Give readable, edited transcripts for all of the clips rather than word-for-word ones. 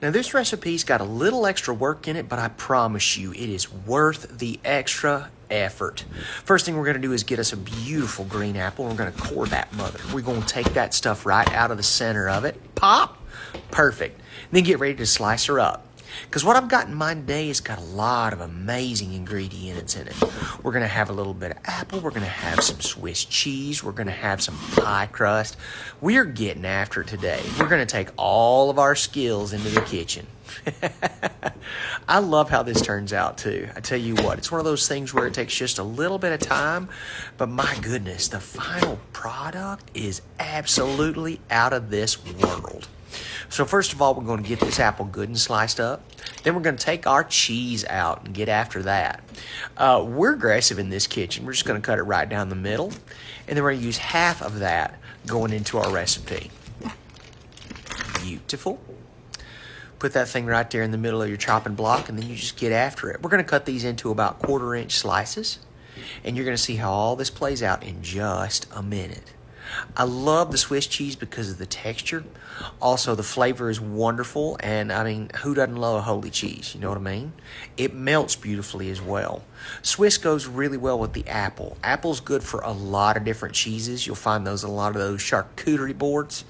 Now this recipe's got a little extra work in it, but I promise you it is worth the extra effort. First thing we're going to do is get us a beautiful green apple. We're going to core that mother. We're going to take that stuff right out of the center of it. Pop! Perfect. Then get ready to slice her up. Because what I've got in mind today has got a lot of amazing ingredients in it. We're going to have a little bit of apple. We're going to have some Swiss cheese. We're going to have some pie crust. We're getting after it today. We're going to take all of our skills into the kitchen. I love how this turns out too. I tell you what, it's one of those things where it takes just a little bit of time, but my goodness, the final product is absolutely out of this world. So first of all, we're going to get this apple good and sliced up. Then we're going to take our cheese out and get after that. We're aggressive in this kitchen. We're just going to cut it right down the middle. And then we're going to use half of that going into our recipe. Beautiful. Put that thing right there in the middle of your chopping block, and then you just get after it. We're going to cut these into about 1/4 inch slices. And you're going to see how all this plays out in just a minute. I love the Swiss cheese because of the texture. Also, the flavor is wonderful, and I mean, who doesn't love a holy cheese? You know what I mean? It melts beautifully as well. Swiss goes really well with the apple. Apple's good for a lot of different cheeses. You'll find those in a lot of those charcuterie boards,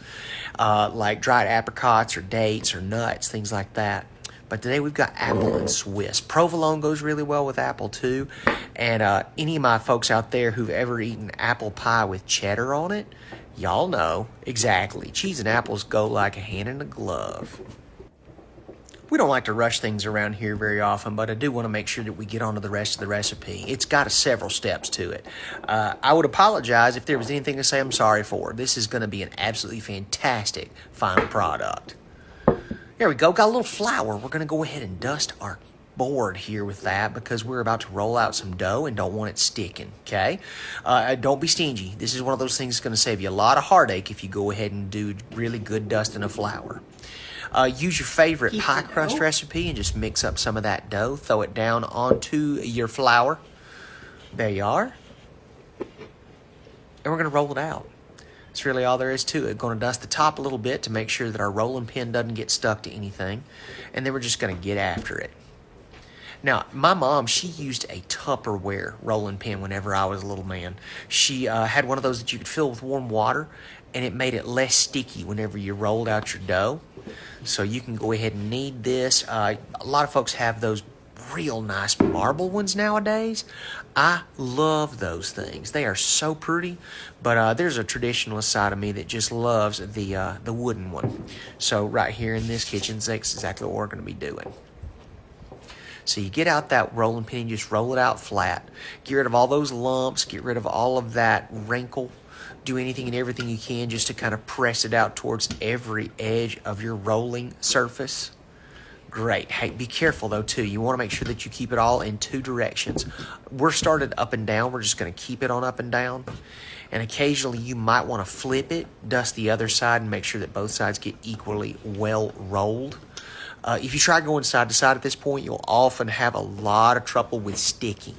like dried apricots or dates or nuts, things like that. But today we've got apple and Swiss. Provolone goes really well with apple too. And any of my folks out there who've ever eaten apple pie with cheddar on it, y'all know exactly. Cheese and apples go like a hand in a glove. We don't like to rush things around here very often, but I do want to make sure that we get on to the rest of the recipe. It's got several steps to it. I would apologize if there was anything to say I'm sorry for. This is going to be an absolutely fantastic final product. There we go, got a little flour. We're going to go ahead and dust our board here with that because we're about to roll out some dough and don't want it sticking, okay? Don't be stingy. This is one of those things that's going to save you a lot of heartache if you go ahead and do really good dusting of flour. Use your favorite pie crust recipe and just mix up some of that dough. Throw it down onto your flour. There you are. And we're going to roll it out. That's really all there is to it. Going to dust the top a little bit to make sure that our rolling pin doesn't get stuck to anything. And then we're just going to get after it. Now, my mom, she used a Tupperware rolling pin whenever I was a little man. She had one of those that you could fill with warm water, and it made it less sticky whenever you rolled out your dough. So you can go ahead and knead this. A lot of folks have those real nice marble ones nowadays. I love those things. They are so pretty, but there's a traditionalist side of me that just loves the wooden one. So right here in this kitchen, that's exactly what we're going to be doing. So you get out that rolling pin and just roll it out flat. Get rid of all those lumps. Get rid of all of that wrinkle. Do anything and everything you can just to kind of press it out towards every edge of your rolling surface. Great. Hey, be careful though too. You want to make sure that you keep it all in two directions. We're started up and down. We're just going to keep it on up and down. And occasionally you might want to flip it, dust the other side, and make sure that both sides get equally well rolled. If you try going side to side at this point, you'll often have a lot of trouble with sticking.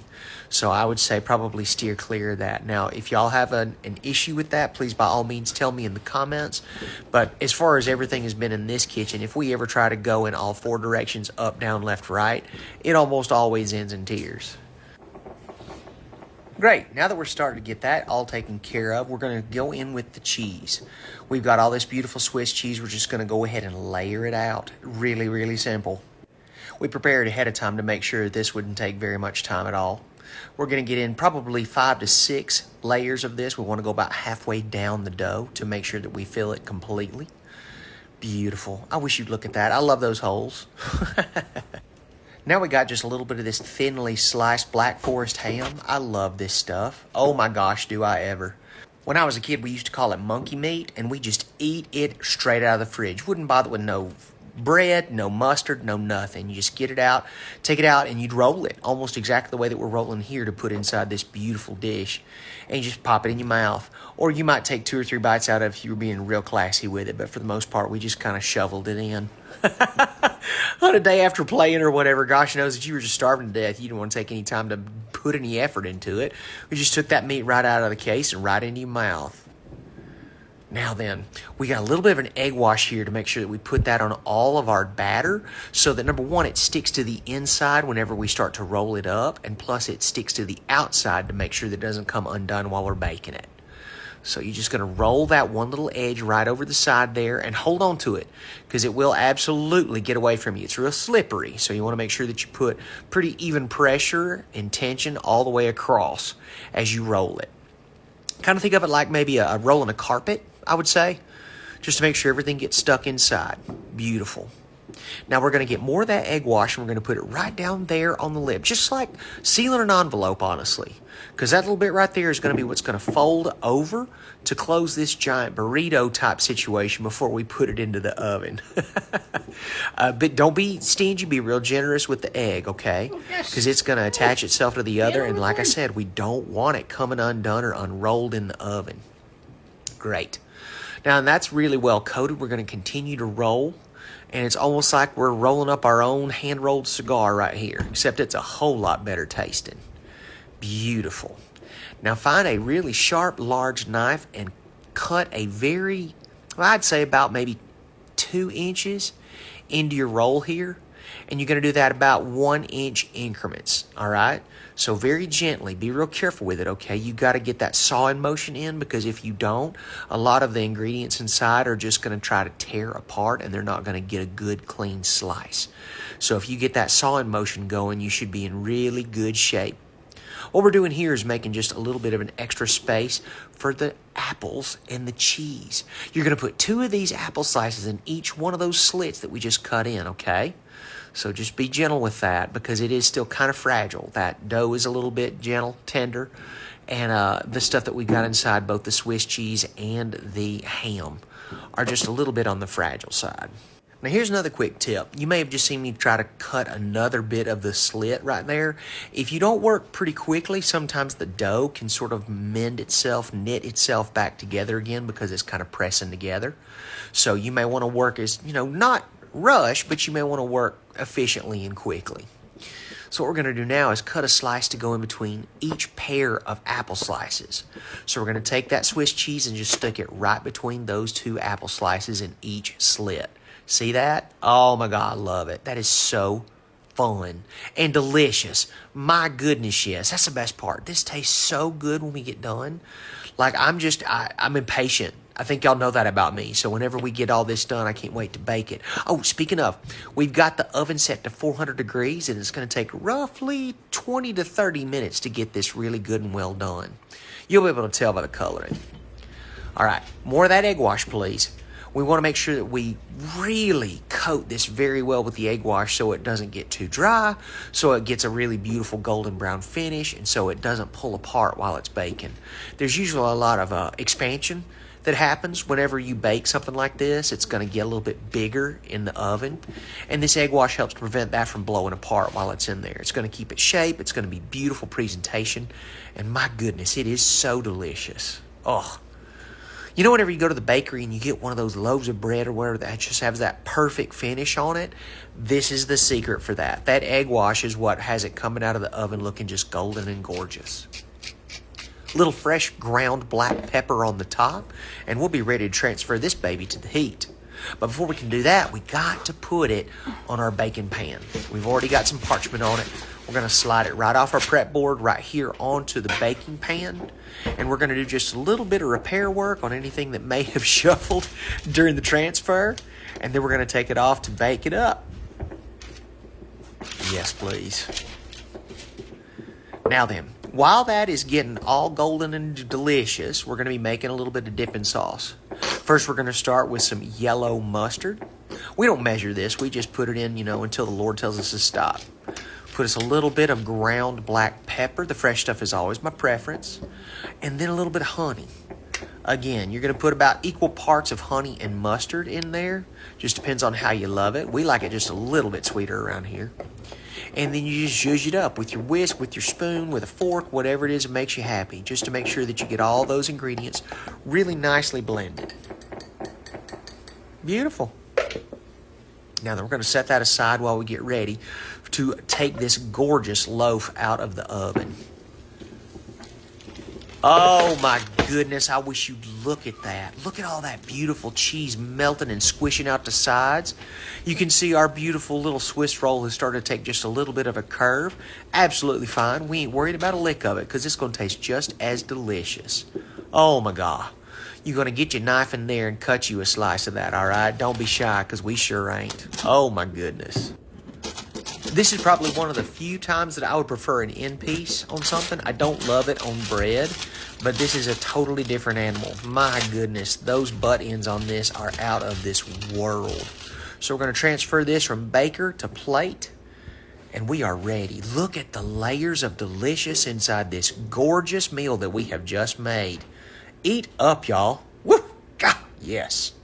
So I would say probably steer clear of that. Now, if y'all have an issue with that, please by all means tell me in the comments. But as far as everything has been in this kitchen, if we ever try to go in all four directions, up, down, left, right, it almost always ends in tears. Great. Now that we're starting to get that all taken care of, we're going to go in with the cheese. We've got all this beautiful Swiss cheese. We're just going to go ahead and layer it out. Really, really simple. We prepared ahead of time to make sure this wouldn't take very much time at all. We're going to get in probably 5 to 6 layers of this. We want to go about halfway down the dough to make sure that we fill it completely. Beautiful. I wish you'd look at that. I love those holes. Now we got just a little bit of this thinly sliced Black Forest ham. I love this stuff. Oh my gosh, do I ever. When I was a kid, we used to call it monkey meat, and we just eat it straight out of the fridge. Wouldn't bother with no bread, no mustard, no nothing. You just get it out, take it out, and you'd roll it almost exactly the way that we're rolling here to put inside this beautiful dish. And you just pop it in your mouth. Or you might take 2 or 3 bites out of it if you were being real classy with it. But for the most part, we just kind of shoveled it in. On a day after playing or whatever, gosh knows that you were just starving to death. You didn't want to take any time to put any effort into it. We just took that meat right out of the case and right into your mouth. Now then, we got a little bit of an egg wash here to make sure that we put that on all of our batter so that, number one, it sticks to the inside whenever we start to roll it up, and plus it sticks to the outside to make sure that it doesn't come undone while we're baking it. So you're just going to roll that one little edge right over the side there and hold on to it because it will absolutely get away from you. It's real slippery, so you want to make sure that you put pretty even pressure and tension all the way across as you roll it. Kind of think of it like maybe a rolling a carpet, I would say, just to make sure everything gets stuck inside. Beautiful. Now we're going to get more of that egg wash and we're going to put it right down there on the lip, just like sealing an envelope, honestly, because that little bit right there is going to be what's going to fold over to close this giant burrito type situation before we put it into the oven. But don't be stingy, be real generous with the egg, okay? Because it's going to attach itself to the other, and like I said, we don't want it coming undone or unrolled in the oven. Great. Now that's really well coated. We're going to continue to roll. And it's almost like we're rolling up our own hand-rolled cigar right here, except it's a whole lot better tasting. Beautiful. Now find a really sharp, large knife and cut a very, well, I'd say about maybe 2 inches into your roll here. And you're going to do that about 1 inch increments, all right? So very gently, be real careful with it, okay? You got to get that sawing motion in, because if you don't, a lot of the ingredients inside are just going to try to tear apart and they're not going to get a good clean slice. So if you get that sawing motion going, you should be in really good shape. What we're doing here is making just a little bit of an extra space for the apples and the cheese. You're going to put 2 of these apple slices in each one of those slits that we just cut in, okay? So just be gentle with that because it is still kind of fragile. That dough is a little bit gentle, tender, and the stuff that we got inside, both the Swiss cheese and the ham, are just a little bit on the fragile side. Now here's another quick tip. You may have just seen me try to cut another bit of the slit right there. If you don't work pretty quickly, sometimes the dough can sort of knit itself back together again because it's kind of pressing together. So you may want to work as, not rush, but you may want to work efficiently and quickly. So what we're going to do now is cut a slice to go in between each pair of apple slices. So we're going to take that Swiss cheese and just stick it right between those 2 apple slices in each slit. See that? Oh my God, I love it. That is so fun and delicious. My goodness, yes. That's the best part. This tastes so good when we get done. Like, I'm impatient. I think y'all know that about me. So whenever we get all this done, I can't wait to bake it. Oh, speaking of, we've got the oven set to 400 degrees, and it's going to take roughly 20 to 30 minutes to get this really good and well done. You'll be able to tell by the coloring. All right, more of that egg wash, please. We want to make sure that we really coat this very well with the egg wash so it doesn't get too dry, so it gets a really beautiful golden brown finish, and so it doesn't pull apart while it's baking. There's usually a lot of expansion that happens whenever you bake something like this. It's going to get a little bit bigger in the oven, and this egg wash helps prevent that from blowing apart while it's in there. It's going to keep its shape. It's going to be beautiful presentation, and my goodness, it is so delicious. Oh. Whenever you go to the bakery and you get one of those loaves of bread or whatever that just has that perfect finish on it, this is the secret for that. That egg wash is what has it coming out of the oven looking just golden and gorgeous. Little fresh ground black pepper on the top, and we'll be ready to transfer this baby to the heat. But before we can do that, we got to put it on our baking pan. We've already got some parchment on it. We're going to slide it right off our prep board right here onto the baking pan. And we're going to do just a little bit of repair work on anything that may have shuffled during the transfer. And then we're going to take it off to bake it up. Yes, please. Now then, while that is getting all golden and delicious, we're going to be making a little bit of dipping sauce. First, we're going to start with some yellow mustard. We don't measure this. We just put it in, until the Lord tells us to stop. Put us a little bit of ground black pepper. The fresh stuff is always my preference. And then a little bit of honey. Again, you're going to put about equal parts of honey and mustard in there. Just depends on how you love it. We like it just a little bit sweeter around here. And then you just zhuzh it up with your whisk, with your spoon, with a fork, whatever it is that makes you happy, just to make sure that you get all those ingredients really nicely blended. Beautiful. Now then, we're going to set that aside while we get ready to take this gorgeous loaf out of the oven. Oh my goodness, I wish you'd look at that. Look at all that beautiful cheese melting and squishing out the sides. You can see our beautiful little Swiss roll has started to take just a little bit of a curve. Absolutely fine. We ain't worried about a lick of it because it's going to taste just as delicious. Oh my God. You're going to get your knife in there and cut you a slice of that, all right? Don't be shy because we sure ain't. Oh my goodness. This is probably one of the few times that I would prefer an end piece on something. I don't love it on bread, but this is a totally different animal. My goodness, those butt ends on this are out of this world. So we're going to transfer this from baker to plate, and we are ready. Look at the layers of delicious inside this gorgeous meal that we have just made. Eat up, y'all. Woo! God, yes.